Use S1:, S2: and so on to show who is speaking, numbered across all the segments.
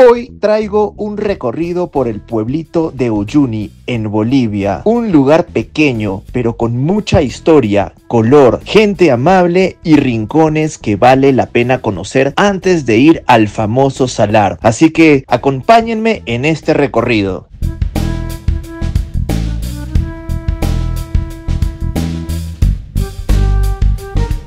S1: Hoy traigo un recorrido por el pueblito de Uyuni, en Bolivia. Un lugar pequeño, pero con mucha historia, color, gente amable y rincones que vale la pena conocer antes de ir al famoso salar. Así que acompáñenme en este recorrido.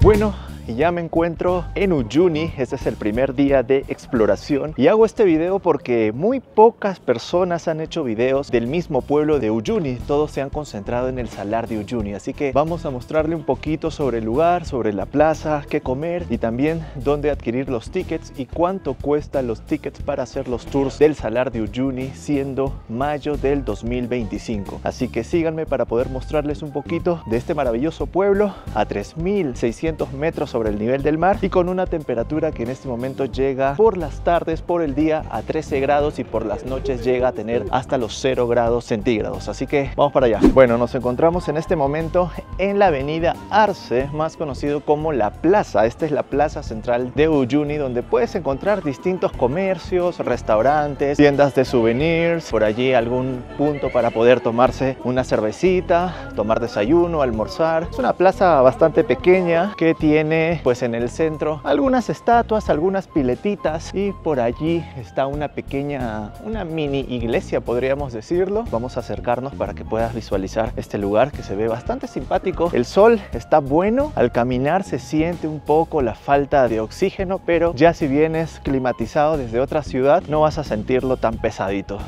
S1: Bueno, ya me encuentro en Uyuni. Este es el primer día de exploración y hago este video porque muy pocas personas han hecho videos del mismo pueblo de Uyuni. Todos se han concentrado en el salar de Uyuni, así que vamos a mostrarle un poquito sobre el lugar, sobre la plaza, qué comer y también dónde adquirir los tickets y cuánto cuestan los tickets para hacer los tours del salar de Uyuni, siendo mayo del 2025. Así que síganme para poder mostrarles un poquito de este maravilloso pueblo a 3600 metros sobre el nivel del mar y con una temperatura que en este momento llega por las tardes, por el día a 13 grados y por las noches llega a tener hasta los 0 grados centígrados. Así que vamos para allá. Bueno, nos encontramos en este momento en la avenida Arce, más conocido como la plaza. Esta es la plaza central de Uyuni, donde puedes encontrar distintos comercios, restaurantes, tiendas de souvenirs, por allí algún punto para poder tomarse una cervecita, tomar desayuno, almorzar. Es una plaza bastante pequeña que tiene pues en el centro algunas estatuas, algunas piletitas y por allí está una pequeña, una mini iglesia podríamos decirlo. Vamos a acercarnos para que puedas visualizar este lugar que se ve bastante simpático. El sol está bueno, al caminar se siente un poco la falta de oxígeno, pero ya si vienes climatizado desde otra ciudad no vas a sentirlo tan pesadito.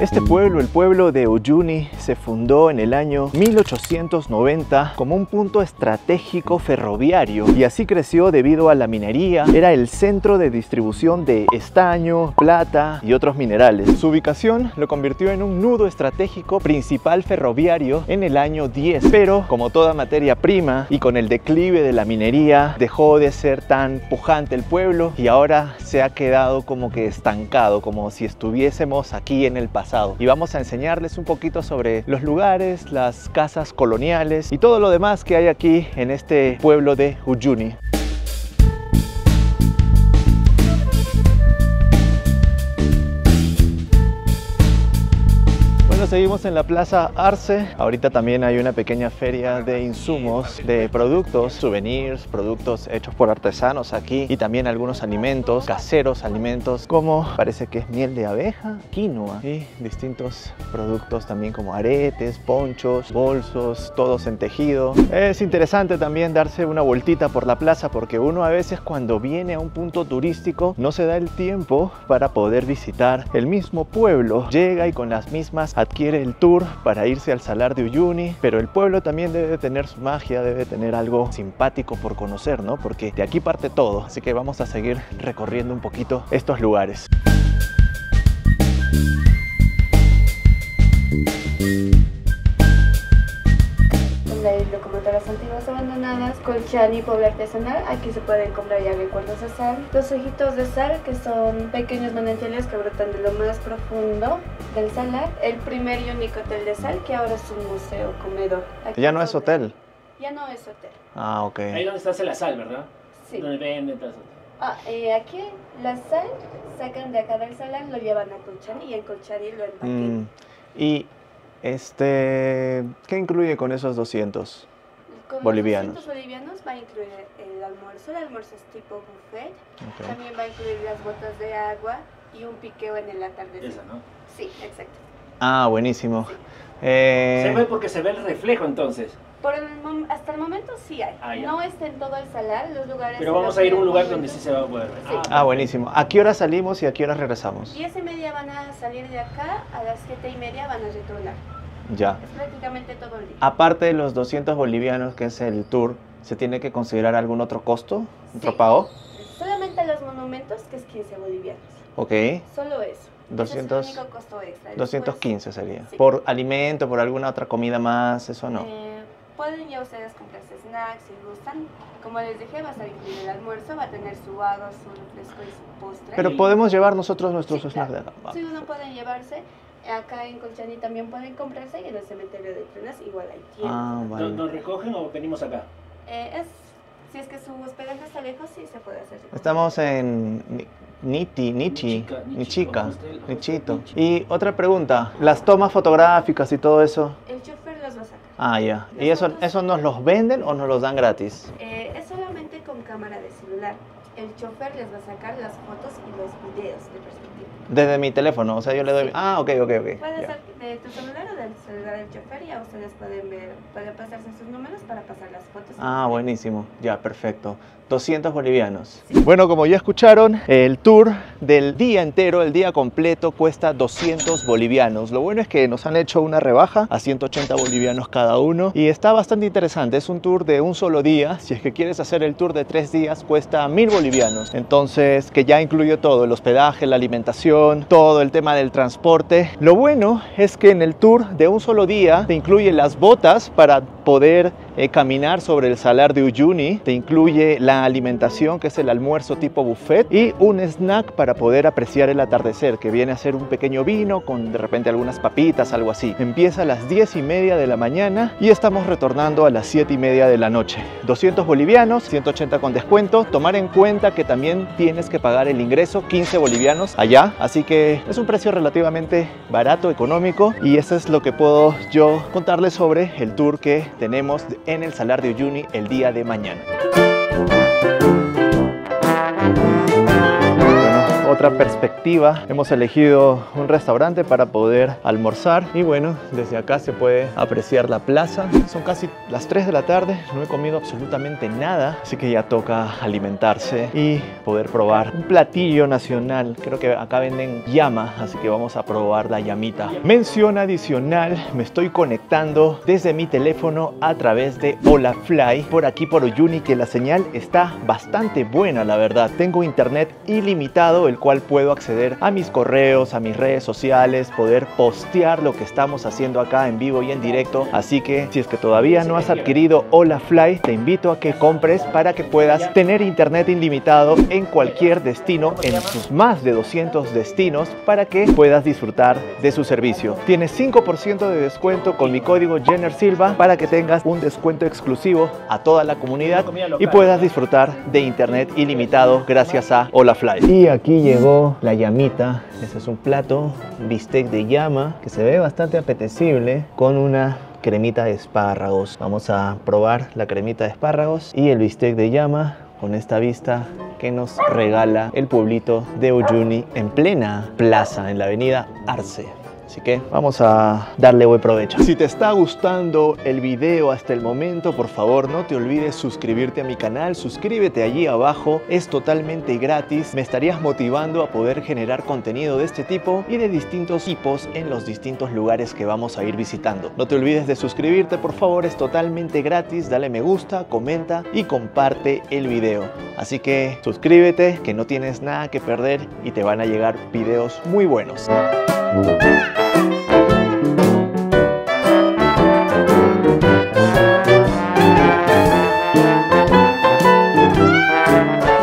S1: Este pueblo, el pueblo de Uyuni, se fundó en el año 1890 como un punto estratégico ferroviario y así creció debido a la minería. Era el centro de distribución de estaño, plata y otros minerales. Su ubicación lo convirtió en un nudo estratégico principal ferroviario en el año 10, pero como toda materia prima y con el declive de la minería dejó de ser tan pujante el pueblo y ahora se ha quedado como que estancado, como si estuviésemos aquí en el pasado. Y vamos a enseñarles un poquito sobre los lugares, las casas coloniales y todo lo demás que hay aquí en este pueblo de Uyuni. Seguimos en la plaza Arce. Ahorita también hay una pequeña feria de insumos, de productos, souvenirs, productos hechos por artesanos aquí y también algunos alimentos caseros, alimentos como parece que es miel de abeja, quinoa y distintos productos también como aretes, ponchos, bolsos, todos en tejido. Es interesante también darse una vueltita por la plaza porque uno a veces cuando viene a un punto turístico no se da el tiempo para poder visitar el mismo pueblo. Llega y con las mismas adquiere el tour para irse al salar de Uyuni, pero el pueblo también debe tener su magia, debe tener algo simpático por conocer, ¿no? Porque de aquí parte todo, así que vamos a seguir recorriendo un poquito estos lugares.
S2: Hay locomotoras antiguas abandonadas, colchán y pueblo artesanal. Aquí se pueden comprar ya recuerdos de sal, los ojitos de sal, que son pequeños manantiales que brotan de lo más profundo del salar, el primer y único hotel de sal que ahora es un museo comedor. Aquí
S1: ¿Ya no es hotel?
S2: Ya no es hotel.
S1: Ah, ok.
S3: Ahí donde se hace la sal, ¿verdad?
S2: Sí.
S3: Donde venden todo eso.
S2: Aquí la sal sacan de acá del salar, lo llevan a Colchani y en Colchani lo empaquetan.
S1: Y ¿qué incluye con esos 200 bolivianos?
S2: Los 200 bolivianos va a incluir el almuerzo es tipo buffet.
S1: Okay.
S2: También va a incluir las botas de agua y un piqueo en el atardecer.
S3: Esa, ¿no?
S2: Sí, exacto.
S1: Ah, buenísimo.
S2: Sí.
S3: Se ve porque se ve el reflejo entonces.
S2: Hasta el momento sí hay. No está en todo el salar, los lugares...
S3: Pero vamos a ir a un lugar donde sí se va a poder ver.
S2: Sí.
S1: Ah, buenísimo. ¿A qué hora salimos y a qué hora regresamos?
S2: 10:30 van a salir de acá, a las 7:30 van a retornar.
S1: Ya.
S2: Es prácticamente todo el día.
S1: Aparte de los 200 bolivianos que es el tour, ¿se tiene que considerar algún otro costo? ¿Otro
S2: Sí.
S1: pago?
S2: Solamente los monumentos, que es 15 bolivianos.
S1: Ok.
S2: Solo eso.
S1: 200,
S2: Ese es el único costo extra.
S1: 215 sería.
S2: Sí.
S1: ¿Por alimento, por alguna otra comida más? Eso no.
S2: Pueden ya ustedes comprarse snacks si gustan. Como les dije, va a estar incluido el almuerzo, va a tener su agua, su refresco y su postre.
S1: Pero podemos llevar nosotros nuestros
S2: Sí,
S1: snacks
S2: claro.
S1: de acá.
S2: Sí, uno puede llevarse, Acá en Colchani también pueden comprarse y en el cementerio de Trenes igual hay tiendas.
S1: Vale.
S3: ¿Nos recogen o venimos acá?
S2: Si es que su hospedaje está lejos, sí se puede hacer.
S1: Estamos en Nichito.
S3: Nichito.
S1: Y otra pregunta, las tomas fotográficas y todo eso.
S2: El chofer los va a sacar.
S1: Ah, ya. ¿Y eso nos los venden o nos los dan gratis?
S2: Es solamente con cámara de celular. El chofer les va a sacar las fotos y los videos de perspectiva.
S1: Desde mi teléfono, o sea, yo le doy...
S2: Sí.
S1: Ah, ok.
S2: Puede
S1: Ya.
S2: ser de tu celular o del celular del chofer y ya ustedes pueden ver, pueden pasarse sus números para pasar las fotos.
S1: Ah, buenísimo. Ya, perfecto. 200 bolivianos. Bueno, como ya escucharon, el tour del día entero, el día completo, cuesta 200 bolivianos. Lo bueno es que nos han hecho una rebaja a 180 bolivianos cada uno y está bastante interesante. Es un tour de un solo día. Si es que quieres hacer el tour de 3 días, cuesta 1000 bolivianos. Entonces, que ya incluye todo, el hospedaje, la alimentación, todo el tema del transporte. Lo bueno es que en el tour de un solo día te incluye las botas para poder caminar sobre el salar de Uyuni, te incluye la alimentación, que es el almuerzo tipo buffet, y un snack para poder apreciar el atardecer, que viene a ser un pequeño vino con de repente algunas papitas, algo así. Empieza a las 10:30 de la mañana y estamos retornando a las 7:30 de la noche. 200 bolivianos, 180 con descuento. Tomar en cuenta que también tienes que pagar el ingreso, 15 bolivianos allá, así que es un precio relativamente barato, económico, y eso es lo que puedo yo contarles sobre el tour que tenemos en el Salar de Uyuni el día de mañana. Otra perspectiva, hemos elegido un restaurante para poder almorzar y bueno, desde acá se puede apreciar la plaza. Son casi las 3 de la tarde, no he comido absolutamente nada, así que ya toca alimentarse y poder probar un platillo nacional. Creo que acá venden llama, así que vamos a probar la llamita. Mención adicional, me estoy conectando desde mi teléfono a través de Holafly por aquí por Uyuni, que la señal está bastante buena, la verdad. Tengo internet ilimitado, el cual puedo acceder a mis correos, a mis redes sociales, poder postear lo que estamos haciendo acá en vivo y en directo. Así que si es que todavía no has adquirido Holafly, te invito a que compres para que puedas tener internet ilimitado en cualquier destino, en sus más de 200 destinos, para que puedas disfrutar de su servicio. Tienes 5% de descuento con mi código Jenner Silva para que tengas un descuento exclusivo a toda la comunidad y puedas disfrutar de internet ilimitado gracias a Holafly. Y aquí llegó la llamita. Ese es un plato, bistec de llama, que se ve bastante apetecible con una cremita de espárragos. Vamos a probar la cremita de espárragos y el bistec de llama con esta vista que nos regala el pueblito de Uyuni en plena plaza en la avenida Arce. Así que vamos a darle buen provecho. Si te está gustando el video hasta el momento, por favor no te olvides suscribirte a mi canal. Suscríbete allí abajo, es totalmente gratis. Me estarías motivando a poder generar contenido de este tipo y de distintos tipos en los distintos lugares que vamos a ir visitando. No te olvides de suscribirte, por favor, es totalmente gratis. Dale me gusta, comenta y comparte el video. Así que suscríbete, que no tienes nada que perder y te van a llegar videos muy buenos.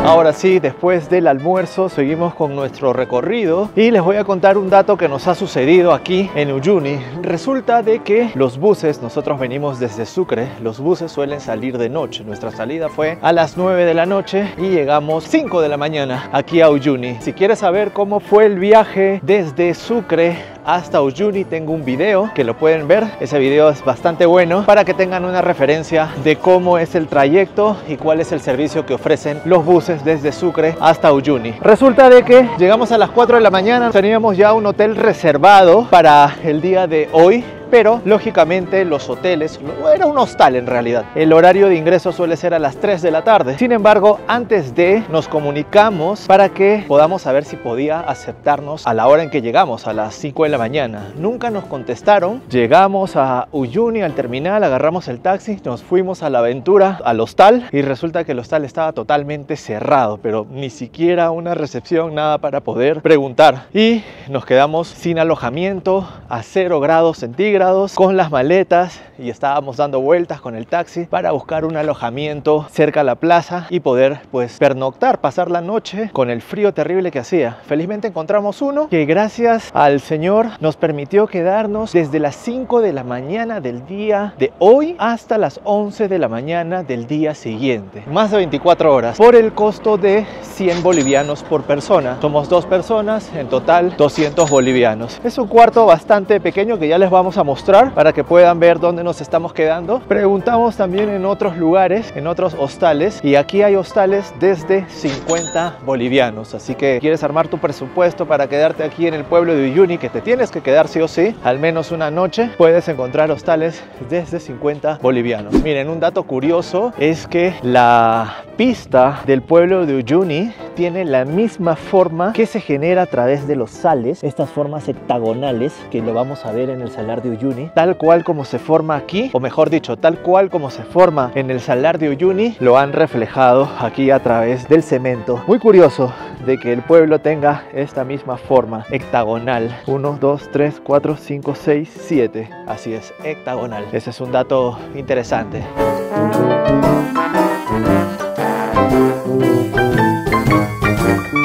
S1: Ahora sí, después del almuerzo seguimos con nuestro recorrido y les voy a contar un dato que nos ha sucedido aquí en Uyuni. Resulta de que los buses, nosotros venimos desde Sucre, los buses suelen salir de noche. Nuestra salida fue a las 9 de la noche y llegamos 5 de la mañana aquí a Uyuni. Si quieres saber cómo fue el viaje desde Sucre hasta Uyuni, tengo un video que lo pueden ver. Ese video es bastante bueno para que tengan una referencia de cómo es el trayecto y cuál es el servicio que ofrecen los buses desde Sucre hasta Uyuni. Resulta de que llegamos a las 4 de la mañana, teníamos ya un hotel reservado para el día de hoy, pero lógicamente los hoteles, era un hostal en realidad, el horario de ingreso suele ser a las 3 de la tarde. Sin embargo, antes de nos comunicamos para que podamos saber si podía aceptarnos a la hora en que llegamos, a las 5 de la mañana. Nunca nos contestaron. Llegamos a Uyuni, al terminal, agarramos el taxi, nos fuimos a la aventura, al hostal, y resulta que el hostal estaba totalmente cerrado, pero ni siquiera una recepción, nada para poder preguntar. Y nos quedamos sin alojamiento, a 0 grados centígrados. desesperados con las maletas y estábamos dando vueltas con el taxi para buscar un alojamiento cerca a la plaza y poder pues pernoctar, pasar la noche con el frío terrible que hacía. Felizmente encontramos uno que gracias al Señor nos permitió quedarnos desde las 5 de la mañana del día de hoy hasta las 11 de la mañana del día siguiente. Más de 24 horas por el costo de 100 bolivianos por persona. Somos 2 personas, en total 200 bolivianos. Es un cuarto bastante pequeño que ya les vamos a mostrar para que puedan ver dónde nos estamos quedando. Preguntamos también en otros lugares, en otros hostales, y aquí hay hostales desde 50 bolivianos. Así que quieres armar tu presupuesto para quedarte aquí en el pueblo de Uyuni, que te tienes que quedar sí o sí, al menos una noche, puedes encontrar hostales desde 50 bolivianos. Miren, un dato curioso es que la pista del pueblo de Uyuni tiene la misma forma que se genera a través de los sales, estas formas hectagonales que lo vamos a ver en el salar de Uyuni, tal cual como se forma aquí, o mejor dicho, tal cual como se forma en el salar de Uyuni, lo han reflejado aquí a través del cemento. Muy curioso de que el pueblo tenga esta misma forma hectagonal. 1, 2, 3, 4, 5, 6, 7. Así es, hectagonal. Ese es un dato interesante.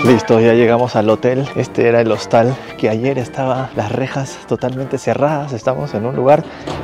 S1: Listo, ya llegamos al hotel. Este era el hostal que ayer estaba las rejas totalmente cerradas. Estamos en un lugar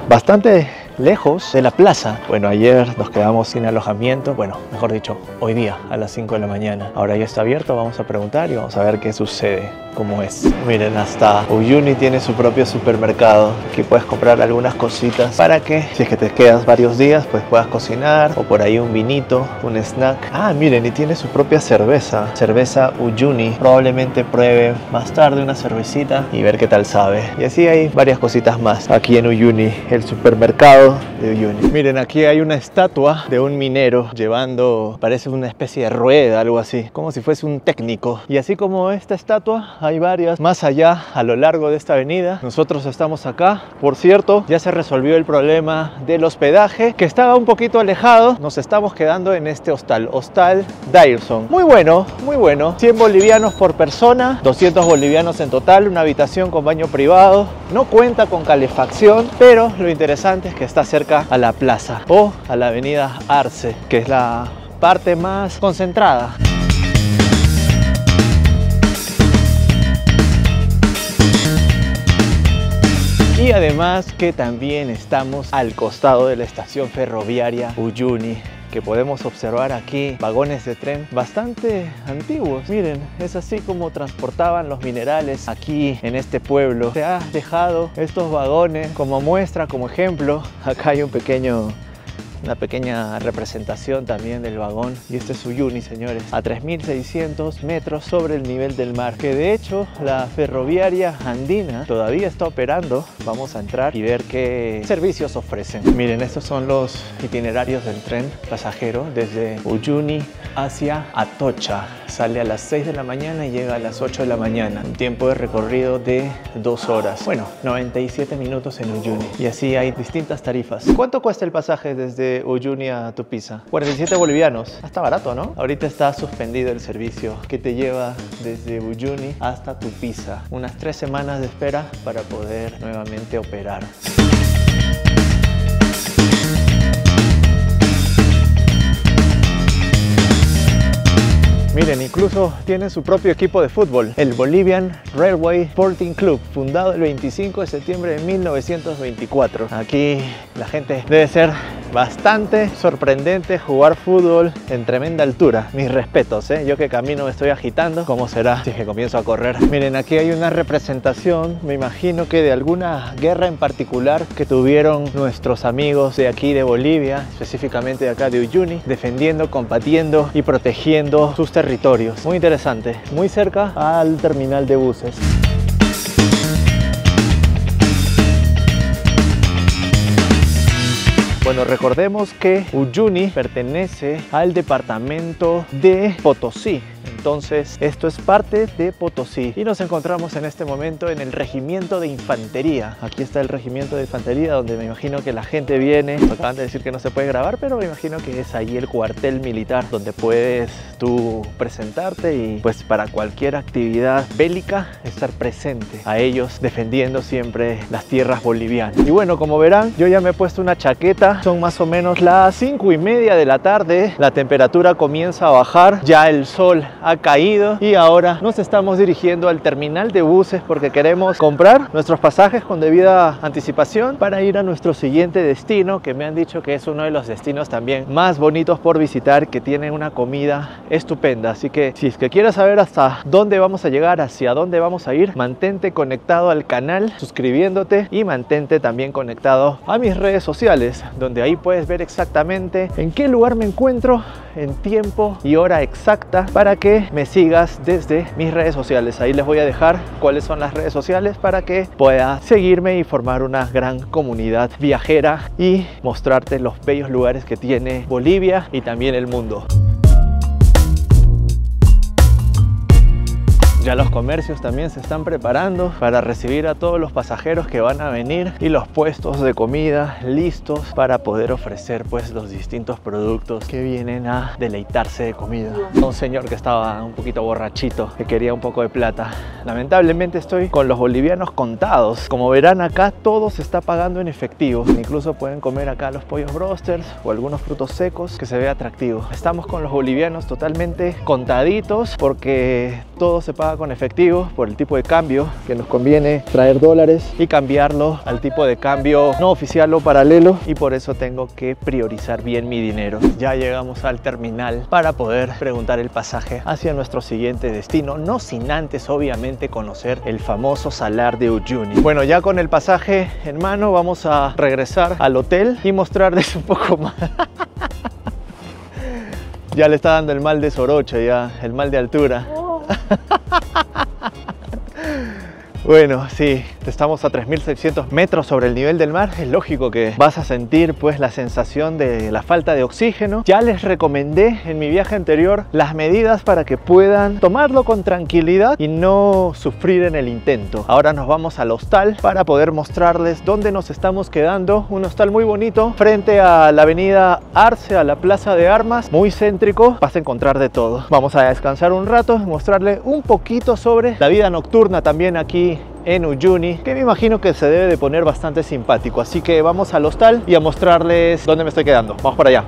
S1: bastante lejos de la plaza. Bueno, ayer nos quedamos sin alojamiento. Bueno, mejor dicho, hoy día a las 5 de la mañana. Ahora ya está abierto, vamos a preguntar y vamos a ver qué sucede, cómo es. Miren, hasta Uyuni tiene su propio supermercado. Aquí puedes comprar algunas cositas para que, si es que te quedas varios días, pues puedas cocinar, o por ahí un vinito, un snack. Ah, miren, y tiene su propia cerveza. Cerveza Uyuni. Probablemente pruebe más tarde una cervecita y ver qué tal sabe. Y así hay varias cositas más aquí en Uyuni, el supermercado de Uyuni. Miren, aquí hay una estatua de un minero llevando, parece una especie de rueda, algo así, como si fuese un técnico. Y así como esta estatua, hay varias más allá a lo largo de esta avenida. Nosotros estamos acá. Por cierto, ya se resolvió el problema del hospedaje, que estaba un poquito alejado. Nos estamos quedando en este hostal, Hostal Dairson. Muy bueno, muy bueno. 100 bolivianos por persona, 200 bolivianos en total, una habitación con baño privado. No cuenta con calefacción, pero lo interesante es que está cerca a la plaza o a la avenida Arce, que es la parte más concentrada. Y además que también estamos al costado de la estación ferroviaria Uyuni, que podemos observar aquí vagones de tren bastante antiguos. Miren, es así como transportaban los minerales aquí en este pueblo. Se ha dejado estos vagones como muestra, como ejemplo. Acá hay una pequeña representación también del vagón, y este es Uyuni, señores, a 3.600 metros sobre el nivel del mar, que de hecho la ferroviaria andina todavía está operando. Vamos a entrar y ver qué servicios ofrecen. Miren, estos son los itinerarios del tren pasajero desde Uyuni hacia Atocha. Sale a las 6 de la mañana y llega a las 8 de la mañana. Un tiempo de recorrido de 2 horas. Bueno, 97 minutos en Uyuni. Y así hay distintas tarifas. ¿Cuánto cuesta el pasaje desde Uyuni a Tupiza? 47 bolivianos. Está barato, ¿no? Ahorita está suspendido el servicio que te lleva desde Uyuni hasta Tupiza. Unas 3 semanas de espera para poder nuevamente operar. Miren, incluso tienen su propio equipo de fútbol, el Bolivian Railway Sporting Club, fundado el 25 de septiembre de 1924. Aquí la gente debe ser bastante sorprendente jugar fútbol en tremenda altura. Mis respetos, yo que camino me estoy agitando. ¿Cómo será si es que comienzo a correr? Miren, aquí hay una representación, me imagino que de alguna guerra en particular que tuvieron nuestros amigos de aquí de Bolivia, específicamente de acá de Uyuni, defendiendo, combatiendo y protegiendo sus territorios. Muy interesante, muy cerca al terminal de buses. Bueno, recordemos que Uyuni pertenece al departamento de Potosí. Entonces esto es parte de Potosí y nos encontramos en este momento en el Regimiento de Infantería. Aquí está el Regimiento de Infantería, donde me imagino que la gente viene. Acaban de decir que no se puede grabar, pero me imagino que es ahí el cuartel militar donde puedes tú presentarte y pues para cualquier actividad bélica estar presente a ellos, defendiendo siempre las tierras bolivianas. Y bueno, como verán, yo ya me he puesto una chaqueta. Son más o menos las 5:30 de la tarde. La temperatura comienza a bajar, ya el sol ha caído y ahora nos estamos dirigiendo al terminal de buses porque queremos comprar nuestros pasajes con debida anticipación para ir a nuestro siguiente destino, que me han dicho que es uno de los destinos también más bonitos por visitar, que tiene una comida estupenda. Así que si es que quieres saber hasta dónde vamos a llegar, hacia dónde vamos a ir, mantente conectado al canal suscribiéndote y mantente también conectado a mis redes sociales, donde ahí puedes ver exactamente en qué lugar me encuentro en tiempo y hora exacta para que me sigas desde mis redes sociales. Ahí les voy a dejar cuáles son las redes sociales para que puedas seguirme y formar una gran comunidad viajera y mostrarte los bellos lugares que tiene Bolivia y también el mundo. Ya los comercios también se están preparando para recibir a todos los pasajeros que van a venir y los puestos de comida listos para poder ofrecer pues los distintos productos que vienen a deleitarse de comida. Un señor que estaba un poquito borrachito, que quería un poco de plata. Lamentablemente estoy con los bolivianos contados. Como verán, acá todo se está pagando en efectivo. Incluso pueden comer acá los pollos brosters o algunos frutos secos, que se ve atractivo. Estamos con los bolivianos totalmente contaditos porque todo se paga con efectivo por el tipo de cambio, que nos conviene traer dólares y cambiarlo al tipo de cambio no oficial o paralelo, y por eso tengo que priorizar bien mi dinero. Ya llegamos al terminal para poder preguntar el pasaje hacia nuestro siguiente destino, no sin antes obviamente conocer el famoso Salar de Uyuni. Bueno, ya con el pasaje en mano vamos a regresar al hotel y mostrarles un poco más. Ya le está dando el mal de soroche, ya el mal de altura. Bueno, sí, estamos a 3.600 metros sobre el nivel del mar. Es lógico que vas a sentir pues la sensación de la falta de oxígeno. Ya les recomendé en mi viaje anterior las medidas para que puedan tomarlo con tranquilidad y no sufrir en el intento. Ahora nos vamos al hostal para poder mostrarles dónde nos estamos quedando. Un hostal muy bonito frente a la avenida Arce, a la Plaza de Armas, muy céntrico. Vas a encontrar de todo. Vamos a descansar un rato, mostrarle un poquito sobre la vida nocturna también aquí en Uyuni, que me imagino que se debe de poner bastante simpático. Así que vamos al hostal y a mostrarles dónde me estoy quedando. Vamos para allá.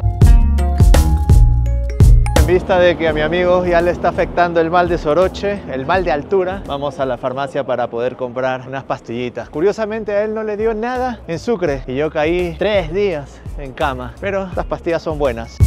S1: En vista de que a mi amigo ya le está afectando el mal de soroche, el mal de altura, vamos a la farmacia para poder comprar unas pastillitas. Curiosamente a él no le dio nada en Sucre y yo caí 3 días en cama, pero las pastillas son buenas.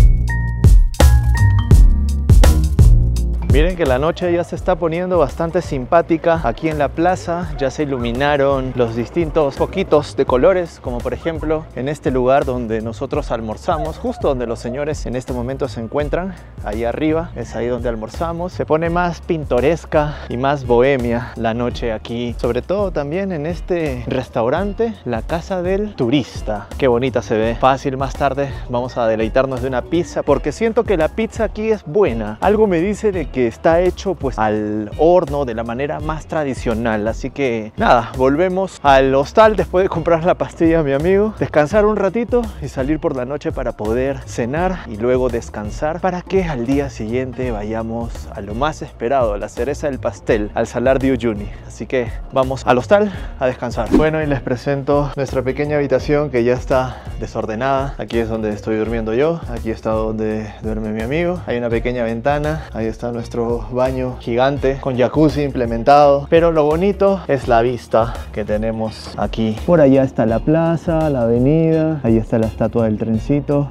S1: Miren que la noche ya se está poniendo bastante simpática aquí en la plaza. Ya se iluminaron los distintos foquitos de colores, como por ejemplo en este lugar donde nosotros almorzamos, justo donde los señores en este momento se encuentran, ahí arriba, es ahí donde almorzamos. Se pone más pintoresca y más bohemia la noche aquí, sobre todo también en este restaurante, la Casa del Turista. Qué bonita se ve. Fácil, más tarde vamos a deleitarnos de una pizza, porque siento que la pizza aquí es buena. Algo me dice de que está hecho pues al horno de la manera más tradicional. Así que nada, volvemos al hostal después de comprar la pastilla a mi amigo, descansar un ratito y salir por la noche para poder cenar y luego descansar, para que al día siguiente vayamos a lo más esperado, a la cereza del pastel, al Salar de Uyuni. Así que vamos al hostal a descansar. Bueno, y les presento nuestra pequeña habitación que ya está desordenada. Aquí es donde estoy durmiendo yo, aquí está donde duerme mi amigo. Hay una pequeña ventana, ahí está nuestro baño gigante con jacuzzi implementado, pero lo bonito es la vista que tenemos aquí. Por allá está la plaza, la avenida, ahí está la estatua del trencito.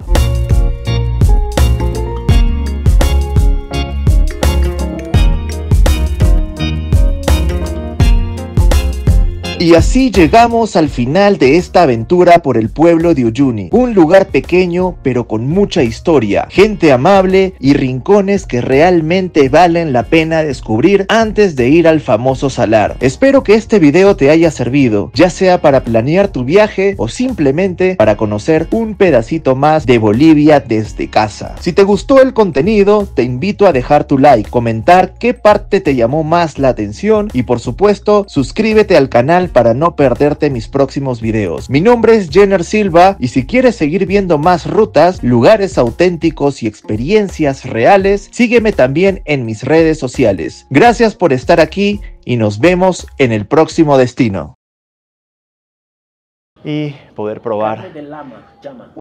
S1: Y así llegamos al final de esta aventura por el pueblo de Uyuni, un lugar pequeño pero con mucha historia, gente amable y rincones que realmente valen la pena descubrir antes de ir al famoso salar. Espero que este video te haya servido, ya sea para planear tu viaje o simplemente para conocer un pedacito más de Bolivia desde casa. Si te gustó el contenido, te invito a dejar tu like, comentar qué parte te llamó más la atención y por supuesto suscríbete al canal para no perderte mis próximos videos. Mi nombre es Jenner Silva y si quieres seguir viendo más rutas, lugares auténticos y experiencias reales, sígueme también en mis redes sociales. Gracias por estar aquí y nos vemos en el próximo destino. Y poder probar
S3: Carne de llama.